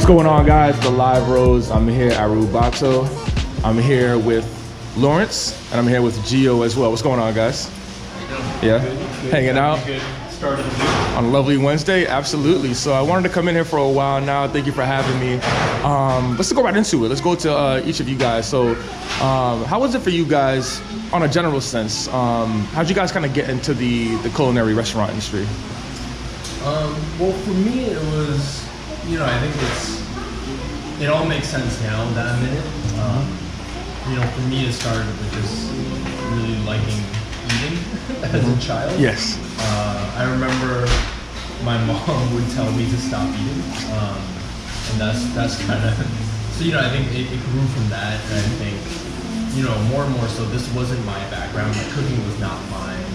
going on, guys? The Live Rose. I'm here at Rubato. I'm here with Laurence, and I'm here with Gio as well. What's going on, guys? Yeah, good. Hanging out. Good start of the week. On a lovely Wednesday, absolutely. So I wanted to come in here for a while now. Thank you for having me. Let's go right into it. Let's go to each of you guys. So how was it for you guys on a general sense? How'd you guys kind of get into the culinary restaurant industry? Well, for me, it was, I think it all makes sense now that I'm in it. For me, it started with just really liking eating as a child. Yes. I remember my mom would tell me to stop eating, and that's kind of, so I think it grew from that, and I think more and more so this wasn't my background. Like cooking was not mine.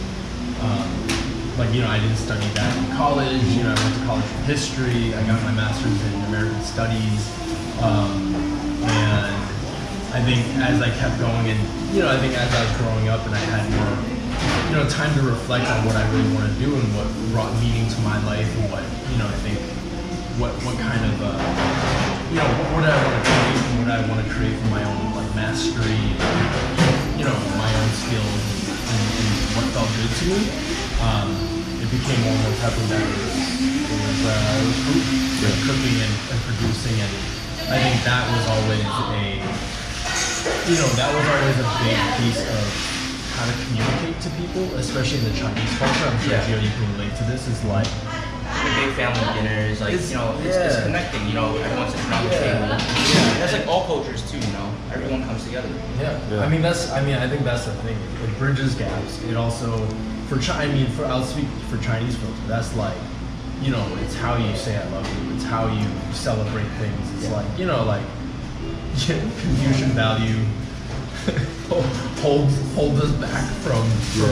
I didn't study that in college. I went to college for history. I got my master's in American studies, and I think as I kept going, and I think as I was growing up and I had more time to reflect on what I really want to do and what brought meaning to my life, and what I think what kind of what I want to create and what I want to create for my own mastery, my own skills and what felt good to me. It became more and more prevalent that it was food, cooking and producing, and I think that was always a big piece of how to communicate to people, especially in the Chinese culture. I'm sure Gio, you can relate to this. Is like the big family dinners, it's connecting. Everyone's around the table. That's like all cultures too. Everyone comes together. Yeah. I think that's the thing. It bridges gaps. It also I'll speak for Chinese folks. That's like, it's how you say I love you. It's how you celebrate things. It's Confucian value holds us back from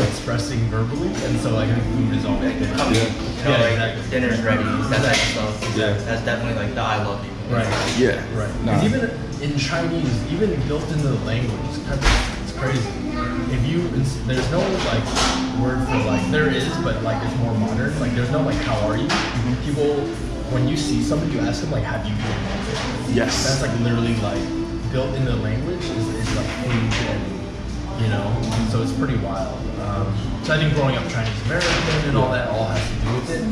expressing verbally, and so I think food is always been exactly. Dinner's ready, that type of stuff. Yeah. That's definitely like the I love you. Right. Yeah. Right. Because even in Chinese, even built into the language, it's crazy. There's no word for there is, but it's more modern. There's no how are you? People, when you see somebody, you ask them have you been? Yes. That's literally built into the language is food, and so it's pretty wild. So I think growing up Chinese American and all that all has to do with it.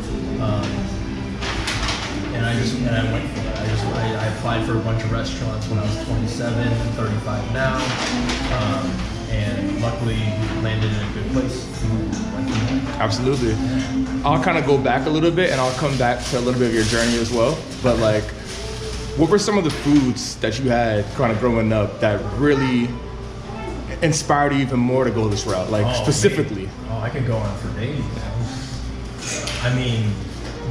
And I went for it. I applied for a bunch of restaurants when I was 27, 35 now, and luckily landed in a good place. Absolutely. I'll kind of go back a little bit, and I'll come back to a little bit of your journey as well. But what were some of the foods that you had kind of growing up that really inspired you even more to go this route, specifically? Man. Oh, I could go on for days.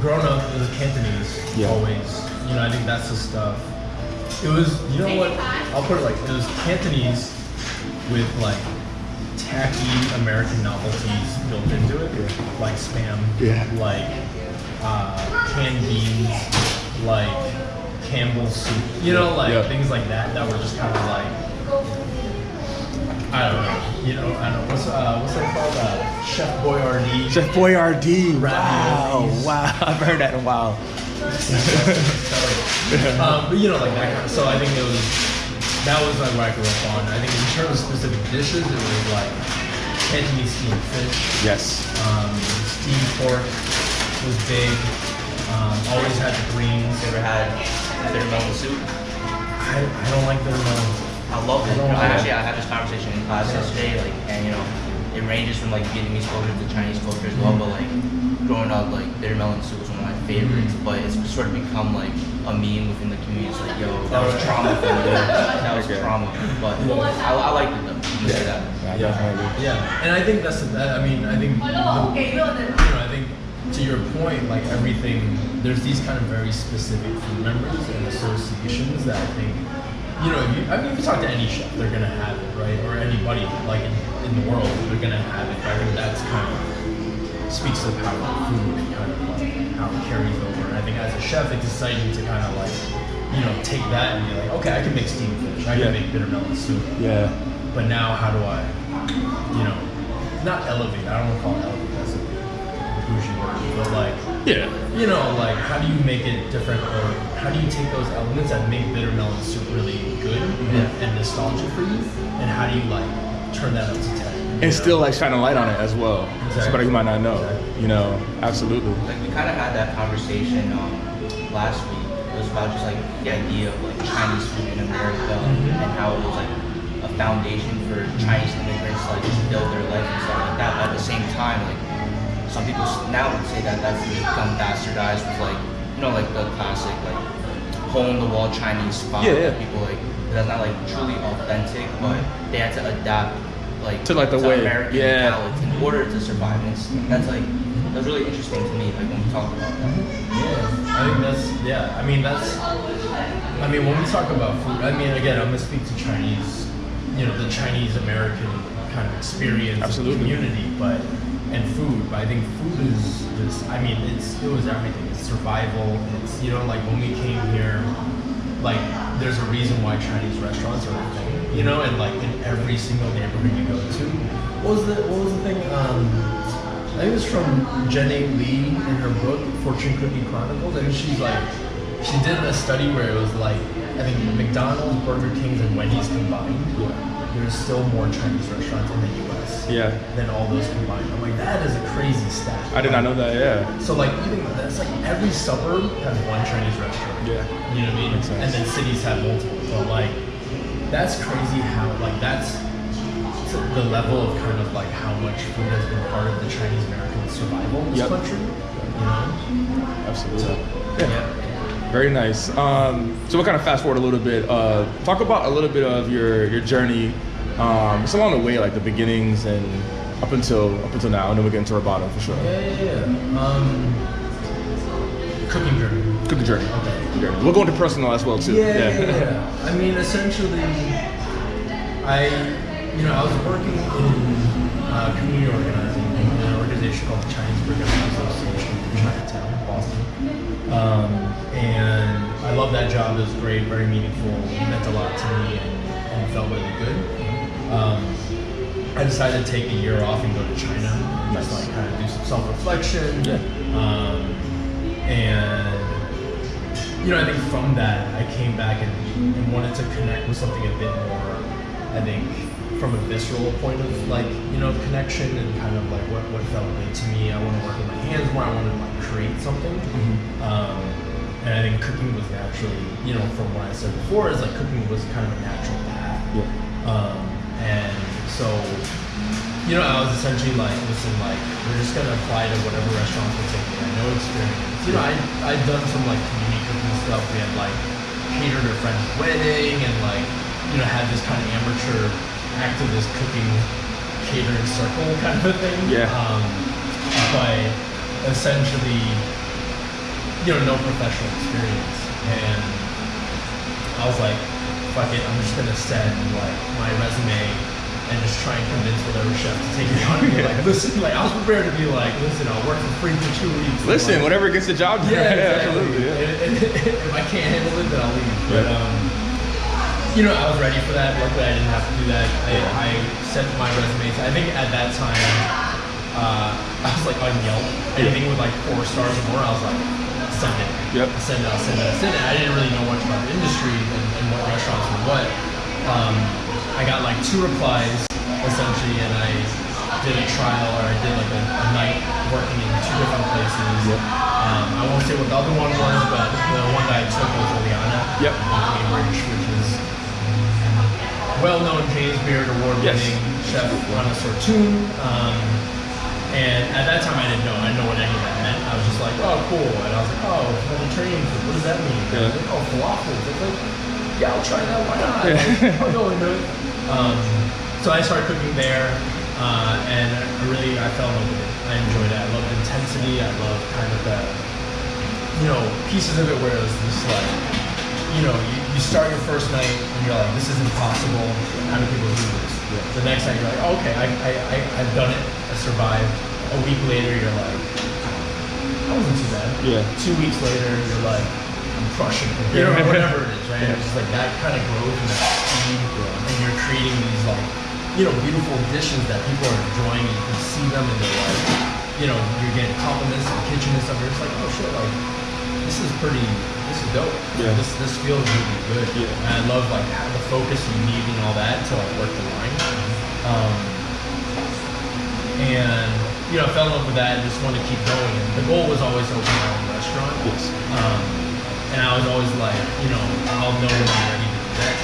Growing up, it was Cantonese, always. I think that's the stuff. It was, I'll put it it was Cantonese with tacky American novelties built into it, like Spam, canned beans, Campbell's soup, things like that were just kind of I don't know, what's that called? Chef Boyardee. Chef Boyardee. Wow, I've heard that in a while. But that kind of. So I think that was what I grew up on. I think in terms of specific dishes, it was Cantonese steamed fish. Yes. Steamed pork was big. Always had the greens. Ever had bitter melon soup? I don't like bitter melon. I love it. I had this conversation in class yesterday, and it ranges from Vietnamese culture to Chinese culture as well. But growing up, bitter melon soup was one of my favorites. But it's sort of become a meme within the community. It's yo, that was trauma for me. That was trauma. But I liked it though. You say that. Yeah. And I think that's. I think to your point, everything. There's these kind of very specific food memories and associations that I think. If you talk to any chef, they're gonna have it, right? Or anybody in the world, they're gonna have it. I think that's kind of speaks to the power of food and kind of how it carries over. And I think as a chef, it's exciting to kind of take that and be okay, I can make steamed fish, I can make bitter melon soup. Yeah. But now how do I, not elevate? I don't want to call it elevate. That's a bougie word, but Yeah. You know, like how do you make it different, or how do you take those elements that make bitter melon soup really good and nostalgic for you, and how do you like turn that up to 10? And still like shine a light on it as well. Exactly. Somebody who might not know, Exactly. you know, absolutely. Like we kind of had that conversation last week. It was about just like the idea of like Chinese food in America and how it was like a foundation for Chinese immigrants to like just build their life and stuff like that. But at the same time, like some people now would say that that's become bastardized with like, you know, like the classic like hole in the wall Chinese spot. Yeah. People like that's not like truly authentic, but they had to adapt like To, like, the way- American yeah. palates in order to survive. And that's like that's really interesting to me. Like when we talk about that. Yeah, I think when we talk about food, I mean, again, I'm gonna speak to Chinese, you know, the Chinese American kind of experience Absolutely. and community, and food. But I think food is just, I mean, it was everything. It's survival. It's, you know, like when we came here, like there's a reason why Chinese restaurants are a thing, you know, and like in every single neighborhood you go to. What was the thing? I think it was from Jenny Lee in her book Fortune Cookie Chronicles. I think she did a study where it was like, I think McDonald's, Burger King's, and Wendy's combined. There's still more Chinese restaurants in the U.S. Yeah. than all those combined. I'm like, that is a crazy stat. I did not know that, yeah. So like even that's like every suburb has one Chinese restaurant. Yeah. You know what I mean? Makes sense. And then cities have multiple. But like that's crazy how like that's to the level of kind of like how much food has been part of the Chinese American survival in this Yep. country. You know? Absolutely. Yeah. Very nice. So we'll kind of fast forward a little bit. Talk about a little bit of your journey. It's along the way, like the beginnings and up until now, and then we get into Rubato for sure. Yeah. Cooking journey. Cooking journey. Okay. We'll go into personal as well too. Yeah. I mean, essentially, I was working in community organizing in an organization called the Chinese Brigade Association in Chinatown, Boston. And I love that job. It was great, very meaningful, meant a lot to me, and felt really good. I decided to take a year off and go to China, just like kind of do some self-reflection. And I think from that I came back and wanted to connect with something a bit more, I think, from a visceral point of connection and kind of like what felt good to me. I want to work with my hands more. I wanted to like create something. And I think cooking was naturally, from what I said before, is like cooking was kind of a natural path. And so, I was essentially like, listen, like, we're just gonna apply to whatever restaurants we're taking. I know experience. I'd done some like community cooking stuff. We had like catered a friend's wedding and like, had this kind of amateur activist cooking catering circle kind of a thing. But essentially, no professional experience. And I was like, fuck it, I'm just gonna send like my resume and just try and convince whatever chef to take me on. And be like, listen, like I was prepared to be like, listen, I'll work for free for 2 weeks. Listen, like, whatever gets the job done. Absolutely. Yeah. And if I can't handle it, then I'll leave. But I was ready for that. Luckily, I didn't have to do that. I sent my resume. I think at that time, I was like on Yelp. Anything with like 4 stars or more, I was like, send it. Send it. I didn't really know much about the industry and what restaurants and what. I got like 2 replies essentially, and I did a trial, or I did like a night working in 2 different places. I won't say what the other one was, but the one that I took was Liliana in Cambridge, which is well-known James Beard award-winning chef connoisseur tune. And at that time I didn't know. I didn't know what any of that meant. I was just like, oh, cool. And I was like, oh, Mediterranean food. What does that mean? And I was like, oh, falafel. It's like, yeah, I'll try that. Why not? Like, I'll go into it. So I started cooking there, and I fell in love with it. I enjoyed it. I loved intensity. I loved kind of the, pieces of it where it was just like, you start your first night and you're like, this is impossible. How do people do this? The next night you're like, oh, okay, I've done it. I survived. A week later you're like, that wasn't too bad. 2 weeks later you're like, I'm crushing it. Whatever it is, right? It's just like that kind of growth and that speed, and you're creating these like, beautiful dishes that people are enjoying, and you can see them and they're like, you know, you're getting compliments in the kitchen and stuff. You're just like, oh shit, like this is dope. Yeah. This feels really good. Yeah. And I love like the focus you need and all that to like work the line. And you know, I fell in love with that and just wanted to keep going. And the goal was always to open my own restaurant. Yes. And I was always like, you know, I'll know when I'm ready to do that.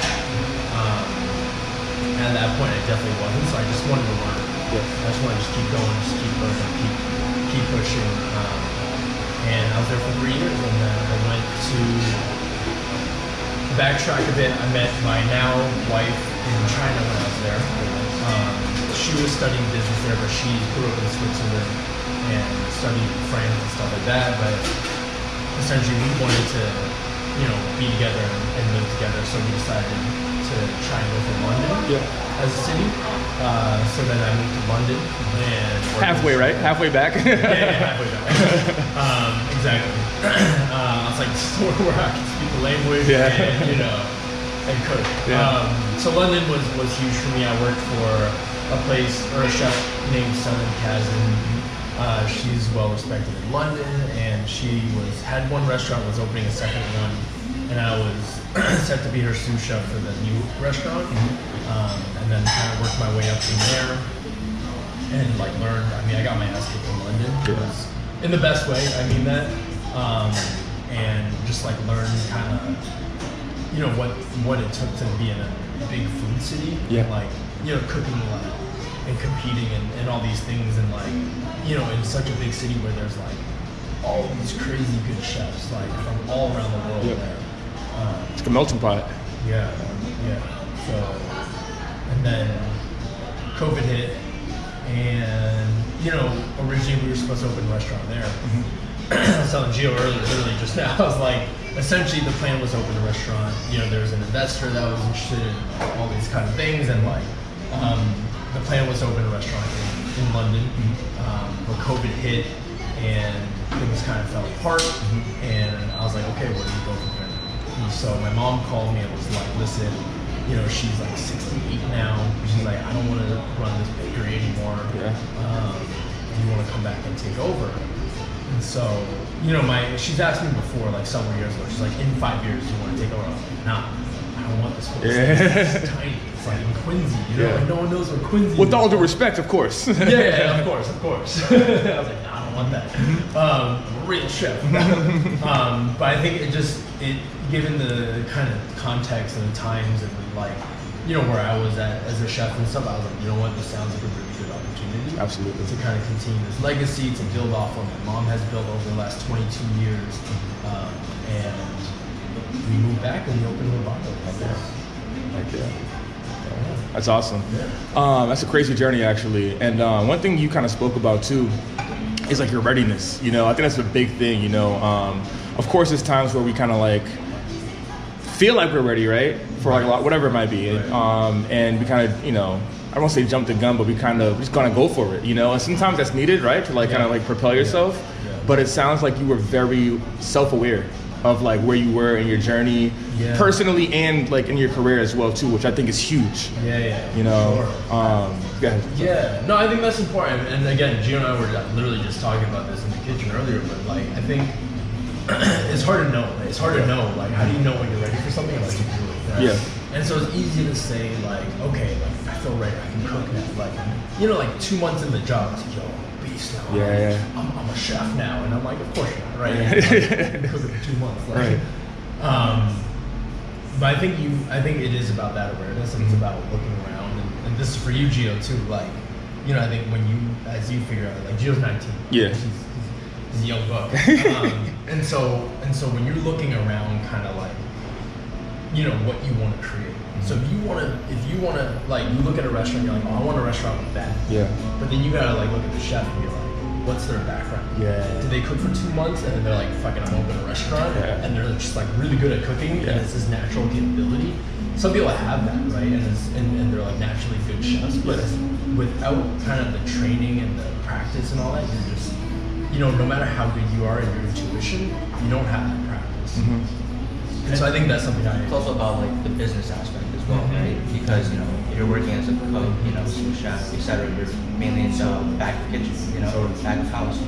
And at that point, I definitely wasn't. So I just wanted to learn. Yes. I just wanted to just keep going, just keep learning, keep pushing. And I was there for 3 years, and then I went to backtrack a bit. I met my now wife in China when I was there. She was studying business there, but she grew up in Switzerland and studied in France and stuff like that. But essentially, we wanted to, you know, be together and live together. So we decided to try and go for London as a city. So then I moved to London and Halfway, right? Halfway back. yeah, halfway back. Exactly. I was like, somewhere where I could speak the language and, you know, and cook. Yeah. So London was huge for me. I worked for a place, or a chef named Sunan Kazan. She's well respected in London, and she had one restaurant, was opening a second one, and I was set to be her sous chef for the new restaurant. And then kind of worked my way up from there, and like learned. I mean, I got my ass kicked in London. It was in the best way. I mean that, and just like learned kind of, you know, what it took to be in a big food city. Yeah. Like, you know, cooking like and competing and all these things, and like, you know, in such a big city where there's like all these crazy good chefs like from all around the world there. It's like a melting pot. Yeah. So, and then COVID hit, and you know, originally we were supposed to open a restaurant there. I was telling Gio literally just now. I was like, essentially the plan was to open a restaurant. You know, there was an investor that was interested in all these kind of things, and like, the plan was to open a restaurant in London. But COVID hit, and things kind of fell apart. And I was like, okay, where do we go from here? And so my mom called me and was like, listen, you know, she's like 68 now. She's like, I don't want to run this bakery anymore. Yeah. You want to come back and take over? And so, you know, she's asked me before, like several years ago, she's like, in 5 years, you want to take over? I was like, nah, I don't want this place. It's tiny. It's like in Quincy, you know, like no one knows where Quincy is. With all due respect, of course. Yeah, of course. I was like, nah, I don't want that. I'm a real chef. But I think given the kind of context and the times and like, you know, where I was at as a chef and stuff, I was like, you know what, this sounds like a really good opportunity. Absolutely. To kind of continue this legacy, to build off what my mom has built over the last 22 years. And we moved back and we opened Rubato. Like that. That's awesome. That's a crazy journey, actually. And one thing you kind of spoke about too is like your readiness. You know, I think that's a big thing. You know, of course, there's times where we kind of like feel like we're ready, right, for like a lot, whatever it might be, and we kind of, you know, I won't say jump the gun, but we kind of just gonna go for it, you know. And sometimes that's needed, right, to like kind of like propel yourself. But it sounds like you were very self-aware of like where you were in your journey, personally and like in your career as well too, which I think is huge. You know. Go ahead. Yeah. No, I think that's important. And again, Gio and I were literally just talking about this in the kitchen earlier. But like, I think it's hard to know. Right? It's hard to know. Like, how do you know when you're ready for something unless you do it? Right? Yeah. And so it's easy to say like, okay, like I feel ready. I can cook now. Like, you know, like 2 months in the job, it's like, yo, beast now. I'm a chef now, and I'm like, of course you're not, right? Like, cook it for 2 months, like, but I think it is about that awareness, and it's about looking around, and this is for you, Gio, too. Like, you know, I think as you figure out, like Gio's 19, he's a young buck, and so when you're looking around, kind of like, you know, what you want to create. So if you want to, like, you look at a restaurant, you're like, oh, I want a restaurant with that. But then you gotta like look at the chef and be like, what's their background? Did they cook for 2 months and then they're like, fucking, I'm open a restaurant, and they're just like really good at cooking, and it's this natural capability. Some people have that, right? And they're like naturally good chefs, but without kind of the training and the practice and all that, you're just, you know, no matter how good you are in your intuition, you don't have that practice. And so I think that's something It's also about like the business aspect as well, right? Because, you know, you're working as a cook, you know, sous chef, etc., you're mainly in the back of the kitchen, you know, back of house.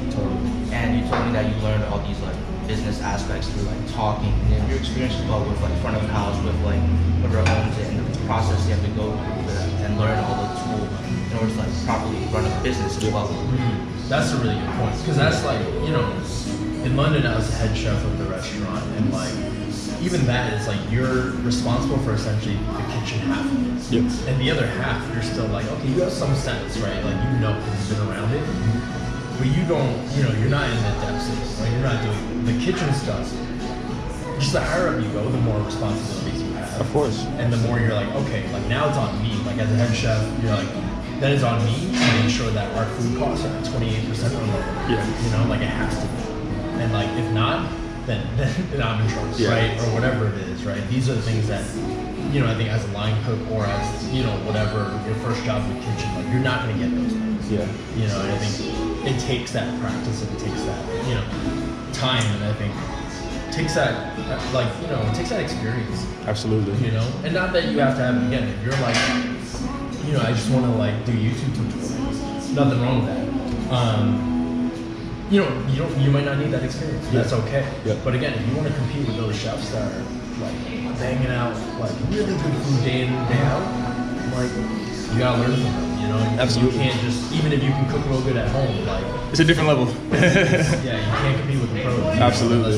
And you told me that you learned all these like business aspects through like talking, and your experience as well with like front of house, with like whoever owns it, and the process you have to go through and learn all the tools in order to like properly run a business as well. That's a really good point, because that's like, you know, in London I was the head chef of the restaurant, and like even that is like you're responsible for essentially the kitchen half of it. Yep. And the other half, you're still like, okay, you have some sense, right? Like you know because you've been around it, but you don't, you know, you're not in the depths of it, right? You're not doing the kitchen stuff. Just the higher up you go, the more responsibilities you have. Of course. And the more you're like, okay, like now it's on me. Like as a head chef, you're like, then it's on me to make sure that our food costs are at 28% or lower. Yeah. You know, like it has to be. And like if not, then I'm in trouble, right? Or whatever it is, right? These are the things that, you know, I think as a line cook or as, you know, whatever, your first job in the kitchen, like you're not gonna get those things. Yeah. You know, and I think it takes that practice and it takes that, you know, time, and I think it takes that, like, you know, it takes that experience. Absolutely. You know, and not that you have to have it again. If you're like, you know, I just want to like do YouTube tutorials, nothing wrong with that. You know, you might not need that experience. That's okay. Yep. But again, if you want to compete with those chefs that are like banging out like really good food day in day out, like you gotta learn from them. You know, Absolutely. You can't just, even if you can cook real good at home, like It's a different level. yeah, you can't compete with the pros. Absolutely.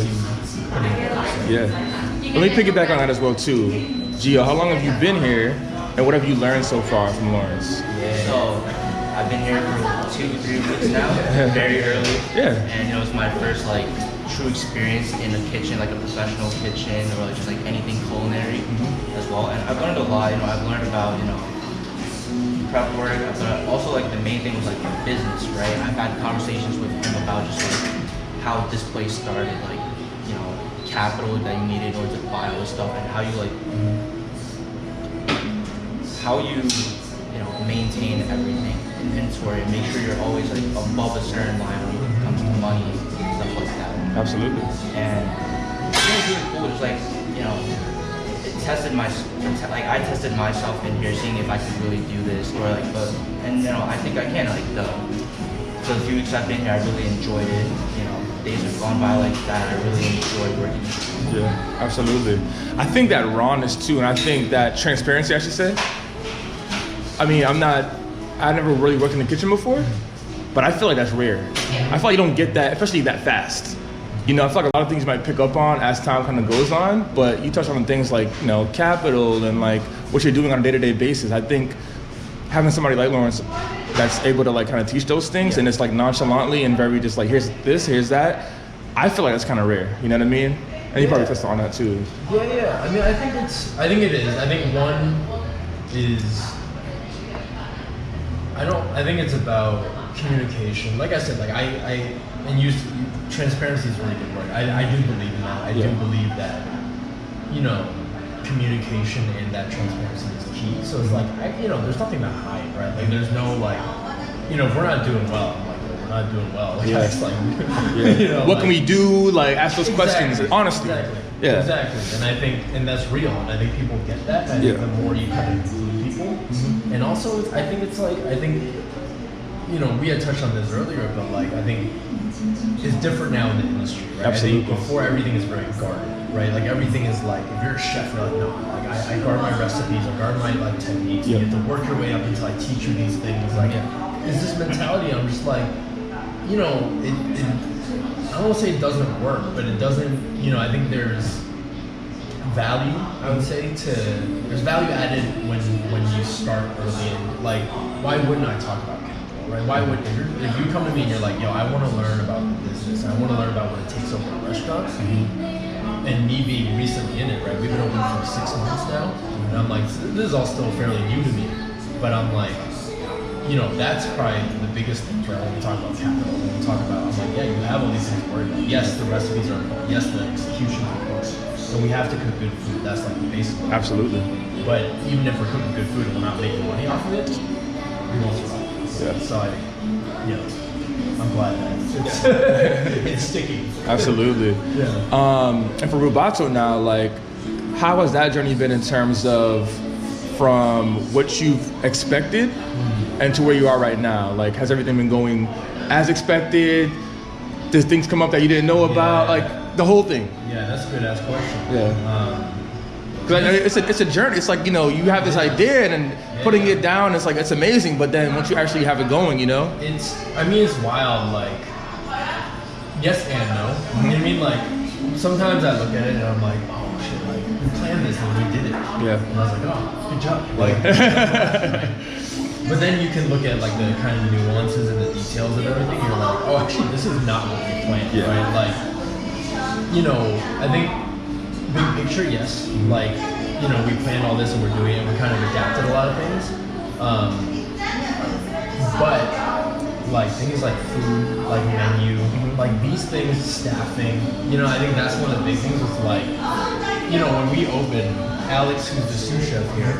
Yeah. Let me piggyback on that as well too. Gio, how long have you been here, and what have you learned so far from Laurence? So I've been here for 2-3 weeks now, very early. Yeah. And you know, it's my first like true experience in a kitchen, like a professional kitchen, or like just like anything culinary as well. And I've learned a lot. You know, I've learned about, you know, prep work, but also like the main thing was like the business, right? I've had conversations with him about just like how this place started, like, you know, capital that you needed in order to buy all this stuff, and how you like you know, maintain everything, inventory, and make sure you're always like above a certain line when it comes to money and stuff like that. Absolutely. And it was really cool. It was like, you know, it tested I tested myself in here, seeing if I could really do this, or like, and you know, I think I can. Like the few weeks I've been here, I really enjoyed it. You know, days have gone by like that. I really enjoyed working here. Yeah, absolutely. I think that rawness too, and I think that transparency, I should say. I mean, I never really worked in the kitchen before, but I feel like that's rare. I feel like you don't get that, especially that fast. You know, I feel like a lot of things you might pick up on as time kind of goes on, but you touch on things like, you know, capital and like what you're doing on a day-to-day basis. I think having somebody like Laurence that's able to like kind of teach those things, and it's like nonchalantly and very just like, here's this, here's that. I feel like that's kind of rare. You know what I mean? And you probably touched on that too. Yeah. I mean, I think it is. I think one is, I think it's about communication. Like I said, like transparency is a really good word. I do believe in that. I do believe that, you know, communication and that transparency is key. So it's like, you know, there's nothing to hide, right? Like there's no like, you know, if we're not doing well, I'm like, we're not doing well. Like, it's like, you know, what like, can we do? Like ask those questions, honestly. Exactly. Yeah. Exactly. And that's real. And I think people get that. And I think the more you kind of include people, and also I think, you know, we had touched on this earlier, but like I think it's different now in the industry, right? Absolutely. I think before everything is very guarded, right? Like everything is like, if you're a chef, you're like, no, like I guard my recipes, I guard my like techniques. You have to work your way up until I teach you these things. Like, is this mentality? I'm just like, you know, I won't say it doesn't work, but it doesn't, you know, I think there's value, I would say, there's value added when you start early, and like, why wouldn't I talk about capital, right? Why would, if you come to me and you're like, yo, I want to learn about the business, I want to learn about what it takes over a restaurant, and me being recently in it, right? We've been open for 6 months now, and I'm like, this is all still fairly new to me, but I'm like, you know, that's probably the biggest thing, right? When we talk about capital, when we talk about, I'm like, yeah, you have all these things to worry about. Yes, the recipes are important. Yes, the execution is important. And we have to cook good food. That's like the basic. Absolutely. But even if we're cooking good food and we're not making money off of it, we won't survive. Yeah. So I, you know, I'm glad that it's sticky. Absolutely. Yeah. And for Rubato now, like, how has that journey been in terms of from what you've expected and to where you are right now? Like, has everything been going as expected? Does things come up that you didn't know about? Yeah. Like the whole thing. Yeah, that's a good ass question. Yeah. Because it's a journey. It's like, you know, you have this idea and then putting it down, it's like, it's amazing. But then once you actually have it going, you know? It's wild, like, yes and no. You know what I mean? Like, sometimes I look at it and I'm like, oh shit, like, we planned this and we did it. Yeah. And I was like, oh, good job. Like, but then you can look at like the kind of nuances and the details of everything. You're like, oh, actually, this is not what we planned, right? Like, you know, I think big picture, yes. Like, you know, we planned all this and we're doing it. We kind of adapted a lot of things. But like things like food, like menu, like these things, staffing, you know, I think that's one of the big things. It's like, you know, when we opened, Alex, who's the sous chef here,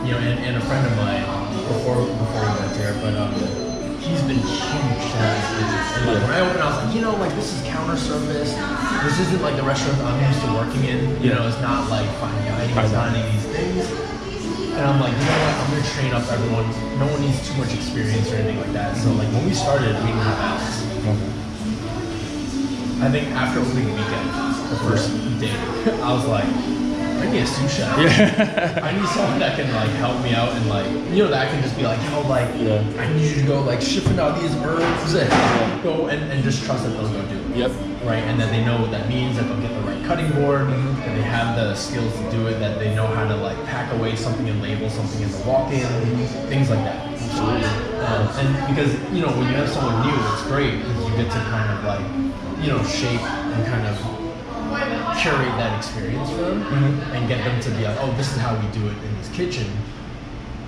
you know, and a friend of mine before we went there, but he's been huge to us. And like when I opened, I was like, you know, like this is counter service. This isn't like the restaurant I'm used to working in. You know, it's not like fine dining. It's not any of these things. And I'm like, you know what? I'm gonna train up everyone. No one needs too much experience or anything like that. So like when we started, we didn't have Alex. I think after opening weekend, the first day, I was like, I need a sous chef. I need someone that can like help me out and like, you know, that can just be like, yo, like, I need you to go like shipping out these herbs and go and just trust that they'll go do it. Right, and that they know what that means, that they'll get the right cutting board, that they have the skills to do it, that they know how to like pack away something and label something in the walk-in, things like that. And because, you know, when you have someone new, it's great because you get to kind of like, you know, shape and kind of curate that experience for them and get them to be like, oh, this is how we do it in this kitchen.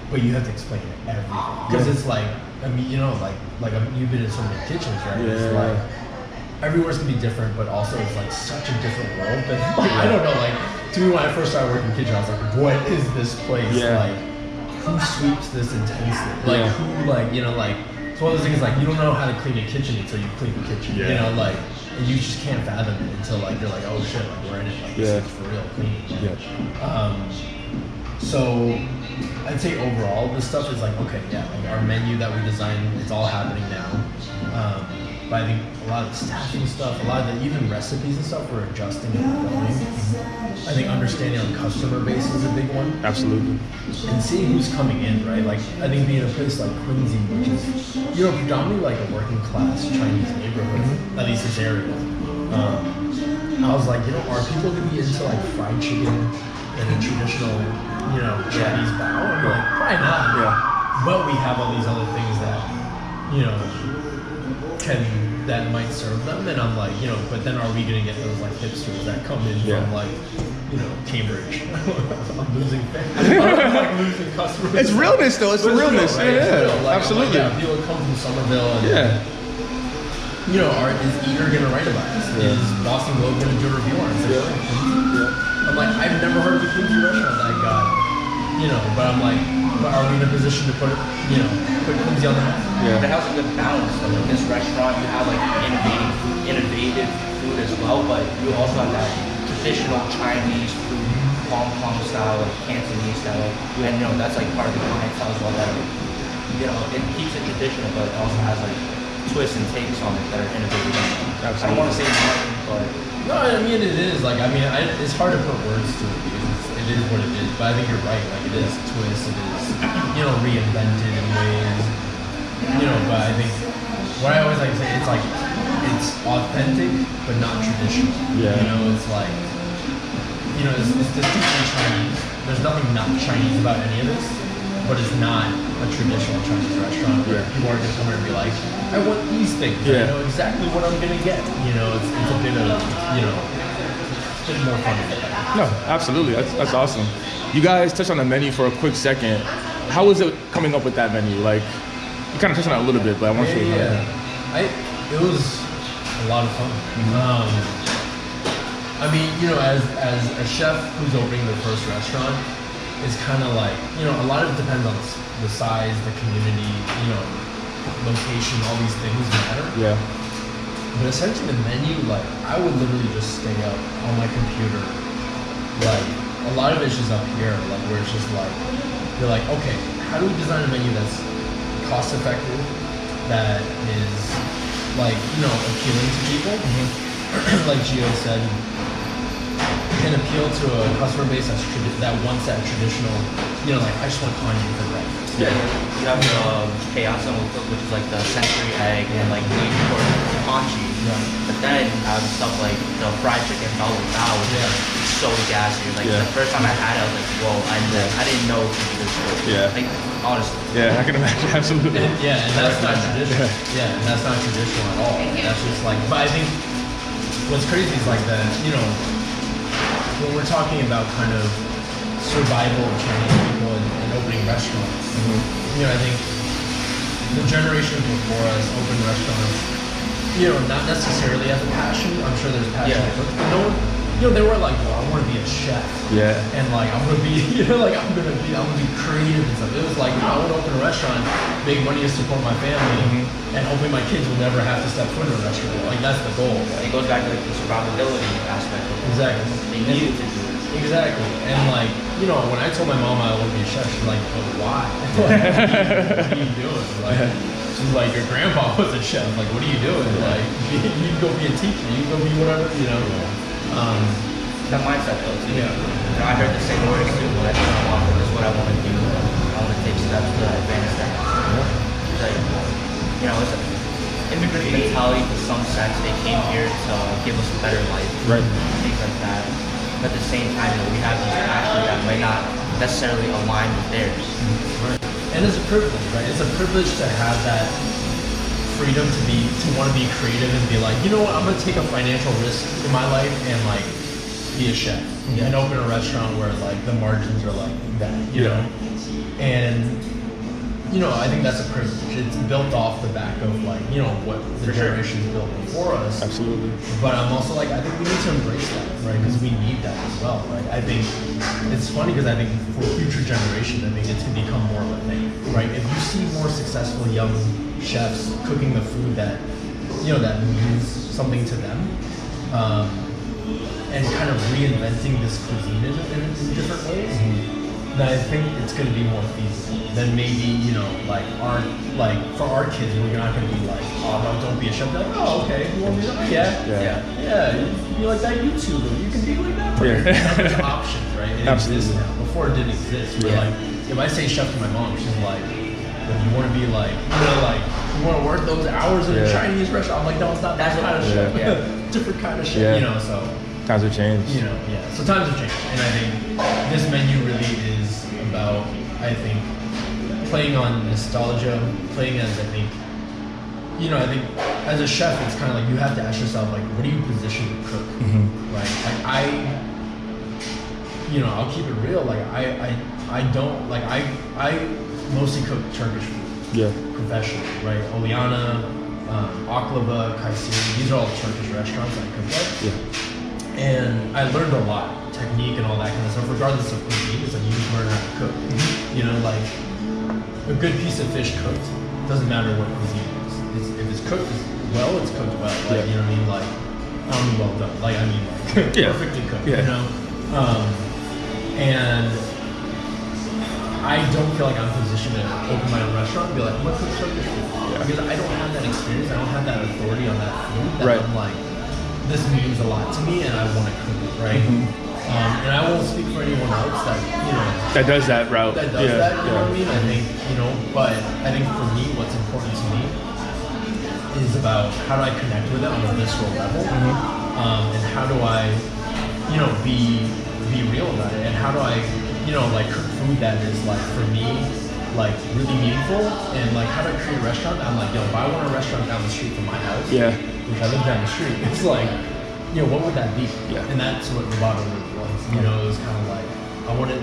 But you have to explain everything because it's like, I mean, you know, like you've been in so many kitchens, right? It's like everywhere's gonna be different, but also it's like such a different world. But like, I don't know, like to me when I first started working in the kitchen, I was like, what is this place? Like, who sweeps this intensely? Like who, like, you know, like it's one of those things like you don't know how to clean a kitchen until you clean the kitchen. You know, like and you just can't fathom it until like you're like, oh shit, like we're in it, like this is for real clean. So I'd say overall this stuff is like, okay, like our menu that we designed, it's all happening now. But I think a lot of the staffing stuff, a lot of the even recipes and stuff, we're adjusting and growing. I think understanding our customer base is a big one. Absolutely. And seeing who's coming in, right? Like I think being a place like Quincy, which is, you know, predominantly like a working class Chinese neighborhood, at least this area. I was like, you know, are people gonna be into like fried chicken and a traditional, you know, Chinese bao? I'm like, probably not. But we have all these other things that, you know, that might serve them, and I'm like, you know, but then are we gonna get those like hipsters that come in from like, you know, Cambridge? I'm losing fans. I'm like losing customers. It's realness though. It's the realness. Real, right? Yeah, like, absolutely. Like, people come from Somerville and you know, is Eater gonna write about us? Is Boston Globe gonna do a review on us? I'm like, I've never heard of a Quincy restaurant that got, you know, but I'm like, but are we in a position to put it, you know, put Quincy on the map? But it has a good balance. So in this restaurant, you have like innovative food as well, but you also have that traditional Chinese food, Hong Kong style, like Cantonese style. And you know, that's like part of the clientele as well. That, you know, it keeps it traditional, but it also has like twists and takes on it that are innovative. I don't want to say nothing, but no, I mean it is. Like I mean, it's hard to put words to it because it is what it is. But I think you're right. Like it is twists. It is, you know, reinvented in ways. You know, but I think what I always like to say, it's like it's authentic but not traditional. You know, it's like, you know, it's distinctly Chinese. There's nothing not Chinese about any of this, but it's not a traditional Chinese restaurant where people are gonna come here and be like, I want these things. I know exactly what I'm gonna get. You know, it's a bit of, you know, it's a bit more fun. No, absolutely. That's awesome. You guys touched on the menu for a quick second. How was it coming up with that menu? Like, you kind of touched on it a little bit, but I want you to it was a lot of fun. I mean, you know, as a chef who's opening their first restaurant, it's kind of like, you know, a lot of it depends on the size, the community, you know, location, all these things matter. But essentially the menu, like, I would literally just stay up on my computer. Like, a lot of it's just up here, like, where it's just like, you're like, okay, how do we design a menu that's cost effective, that is like, appealing to people? Like Gio said, can appeal to a customer base that wants that traditional, like I just want onion for breakfast. Yeah. You have the chaos, which is like the sensory egg and like lean pork congee. But then stuff like the fried chicken bao, which is so gassy. Like the first time I had it, I was like, whoa, I didn't know it could be this good. Yeah. Like honestly. Yeah, I can imagine. Absolutely. And that's not traditional. Yeah, and that's not traditional at all. That's just like, but I think what's crazy is like that, when we're talking about kind of survival of Chinese people and opening restaurants, I think the generations before us opened restaurants, not necessarily as a passion. I'm sure there's passion, but no one, they were like, well, I want to be a chef. Yeah. And like, I'm gonna be, I'm gonna be creative and stuff. It was like, I want to open a restaurant, make money to support my family, and hopefully my kids will never have to step foot in a restaurant. Like that's the goal. It goes back to like the survivability aspect of it. Exactly. They needed to do it. Exactly. And like, when I told my mom I want to be a chef, she's like, oh, why? Like, what are you doing? Like, she's like, your grandpa was a chef. Like, what are you doing? Like, you can go be a teacher. You can go be whatever, That mindset though, too. I heard the same words too, but this is what I want to do. I want to take steps to advance that. It's like, it's an immigrant mentality to some sense. They came here to give us a better life. Right. Things like that. But at the same time, we have these passions that might not necessarily align with theirs. Right. And it's a privilege, right? It's a privilege to have that freedom to want to be creative and be like, you know what, I'm going to take a financial risk in my life and like be a chef and open a restaurant where like the margins are like that, you know? And, I think that's a privilege. It's built off the back of like, what the generations built before us. Absolutely. But I'm also like, I think we need to embrace that, right? Because we need that as well, right? I think it's funny because I think for future generations, I think it's going to become more of a thing, right? If you see more successful young chefs cooking the food that, that means something to them, and kind of reinventing this cuisine in different ways, then I think it's going to be more feasible. Then maybe, for our kids, we're not going to be like, oh no, don't be a chef. They're like, oh, okay, you want me to? Yeah. You be like that YouTuber. You can be like that. There's options, right? It exists now. Before it didn't exist. We're like, if I say chef to my mom, she's like, if you want to be like, you want to work those hours in a Chinese restaurant. I'm like, no, it's not that kind of shit. Different kind of shit, so. Times have changed. So times have changed. And I think this menu really is about, playing on nostalgia, playing as, I think as a chef, it's kind of like you have to ask yourself, like, what are you positioned to cook? Right? Like, I'll keep it real. Like, I don't, like, I mostly cook Turkish food. Professionally, right? Oliana, Oklava, Kayseri, these are all Turkish restaurants I cook at. And I learned a lot, technique and all that kind of stuff. Regardless of cuisine, it's like you just learn how to cook. Like a good piece of fish cooked, doesn't matter what cuisine it is. If it's cooked well, it's cooked well. Like, you know what I mean? Like, I don't mean well done. Like, I mean like perfectly cooked. And I don't feel like I'm positioned to open my own restaurant and be like, I'm gonna cook Turkish food. Because I don't have that experience. I don't have that authority on that food. That I'm like, this means a lot to me and I want to cook it, right? And I won't speak for anyone else that, that does that route. That does that, you know what I mean? I think, but I think for me, what's important to me is about how do I connect with it on a visceral level? And how do I, be real about it? And how do I, cook food that is like, for me, like really meaningful? And like, how do I create a restaurant? I'm like, if I want a restaurant down the street from my house, which I live down the street, it's like, what would that be? And that's what Rubato really was. It was kind of like, I wanted,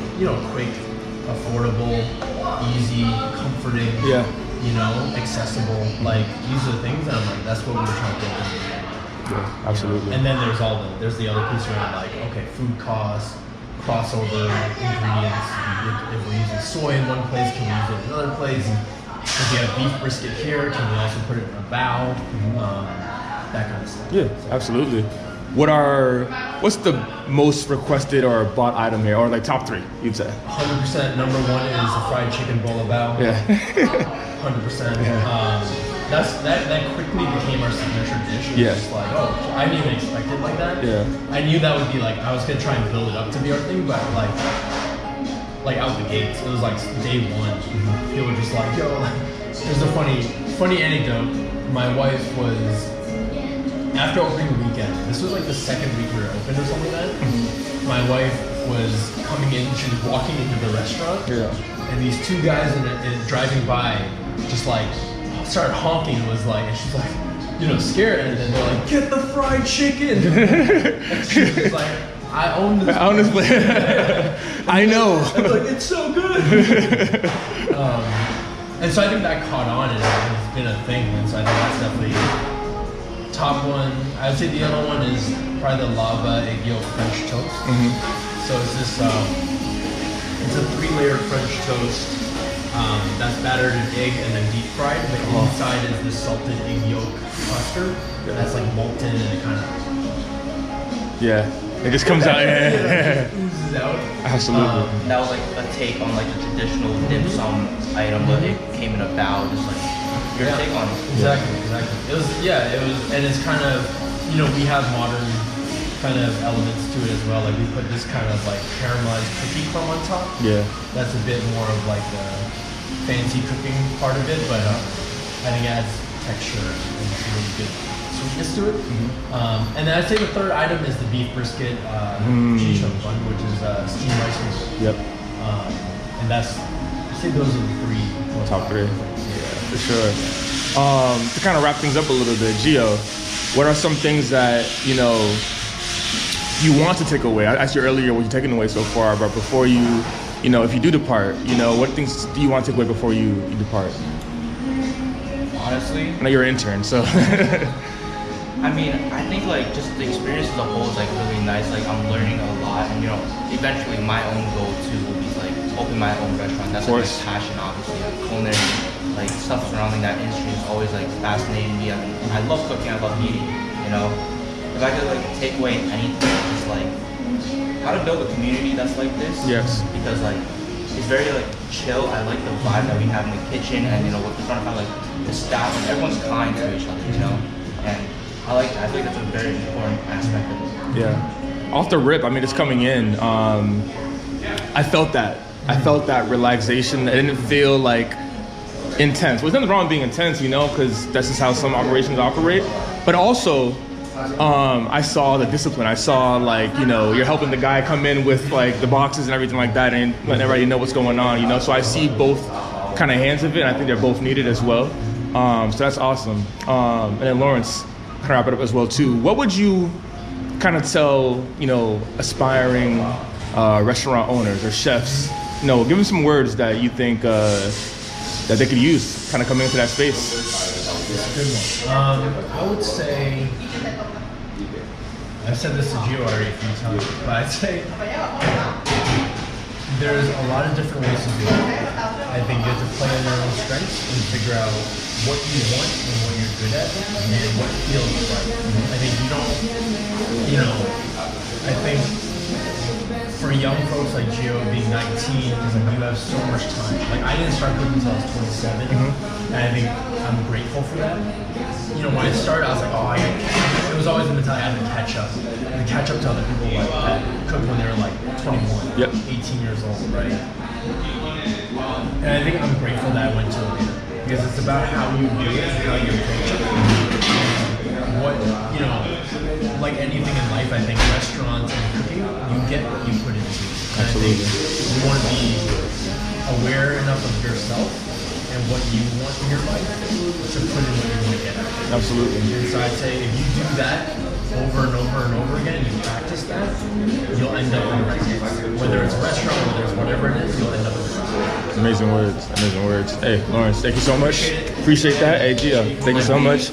quick, affordable, easy, comforting, accessible. Like, these are the things that I'm like, that's what we're trying to build. Absolutely. And then there's the other piece around like, okay, food costs, crossover, ingredients. If we're using soy in one place, can we use it in another place? If we have beef brisket here, can we also put it in a bao? That kind of stuff. Absolutely. what's the most requested or bought item here, or like top 3 you'd say? 100% number 1 is the fried chicken bolabao. Yeah. 100%. That quickly became our signature dish. It was Yeah. just like, oh, I didn't even expect it like that. Yeah. I knew that would be like, I was gonna try and build it up to be our thing, but like out the gates, it was like day 1. People were just like, yo, there's a funny anecdote. My wife was, after opening weekend, this was like the 2nd week we were open or something like that. My wife was coming in, she was walking into the restaurant, and these 2 guys driving by just like started honking and was like, and she's like, scared, and then they're like, get the fried chicken. And she was like, I own this place. I know. I'm like, it's so good. And so I think that caught on and it's been a thing, and so I think that's definitely top 1. I would say the other one is probably the lava egg yolk French toast. So it's this, it's a 3-layer French toast that's battered in egg and then deep fried. The inside is this salted egg yolk custard that's like molten and it kind of it just comes out. It oozes out. Absolutely. That was like a take on like a traditional dim sum item, but it came in a bow, just like your take on it. Exactly. It was, and it's kind of, we have modern kind of elements to it as well. Like we put this kind of like caramelized cookie crumb on top. Yeah. That's a bit more of like the fancy cooking part of it, but I think it adds texture and it's really good sweetness to it. And then I'd say the 3rd item is the beef brisket cheese choke bun, which is steamed rice noodles. And that's, I'd say those are the 3 top 3. For sure. To kind of wrap things up a little bit, Gio, what are some things that you want to take away? I asked you earlier what you're taking away so far, but before you if you do depart, what things do you want to take away before you depart? Honestly, I know you're an intern, so. I mean, I think like just the experience as a whole is like really nice. Like I'm learning a lot, and eventually my own goal too will be like open my own restaurant. That's like my passion, obviously. Like culinary, like stuff surrounding that industry is always like fascinating me. I mean, I love cooking, I love eating. If I could like take away anything, it's like how to build a community that's like this. Yes. Because like it's very like chill. I like the vibe that we have in the kitchen, and we're trying to have like the staff, and everyone's kind to each other. And I feel like that's a very important aspect of it. Yeah. Off the rip, I mean, it's coming in. I felt that. I felt that relaxation. It didn't feel like intense. There's nothing wrong with being intense, because that's just how some operations operate. But also, I saw the discipline. I saw you're helping the guy come in with like the boxes and everything like that, and letting everybody know what's going on. So I see both kind of hands of it, and I think they're both needed as well. So that's awesome. And then Laurence, kind of wrap it up as well too. What would you kind of tell aspiring restaurant owners or chefs? Give them some words that you think that they could use, kind of coming into that space. That's a good one. I would say, I've said this to Gio already a few times, but I'd say there's a lot of different ways to do it. I think you have to play on your own strengths and figure out what you want and what you're good at and what feels right. I think I think for young folks like Gio being 19, it's like you have so much time. Like I didn't start cooking until I was 27, and I think I'm grateful for that. When I started, I was like, it was always the mentality I had to catch up. And catch up to other people that cooked when they were like 21, 18 years old, right? And I think I'm grateful that I went to it because it's about how you do it and how you approach it. What, like anything in life, I think restaurants and cooking, you get what you put into it. And Absolutely. I think you want to be aware enough of yourself and what you want in your life to put in what you want to get out of it. Absolutely. And so I'd say if you do that over and over and over again, and you practice that, you'll end up in the right place. Whether it's a restaurant, whether it's whatever it is, you'll end up in the right place. Amazing words. Hey, Laurence, thank you so much. Appreciate that. Hey, Gio, thank you so much.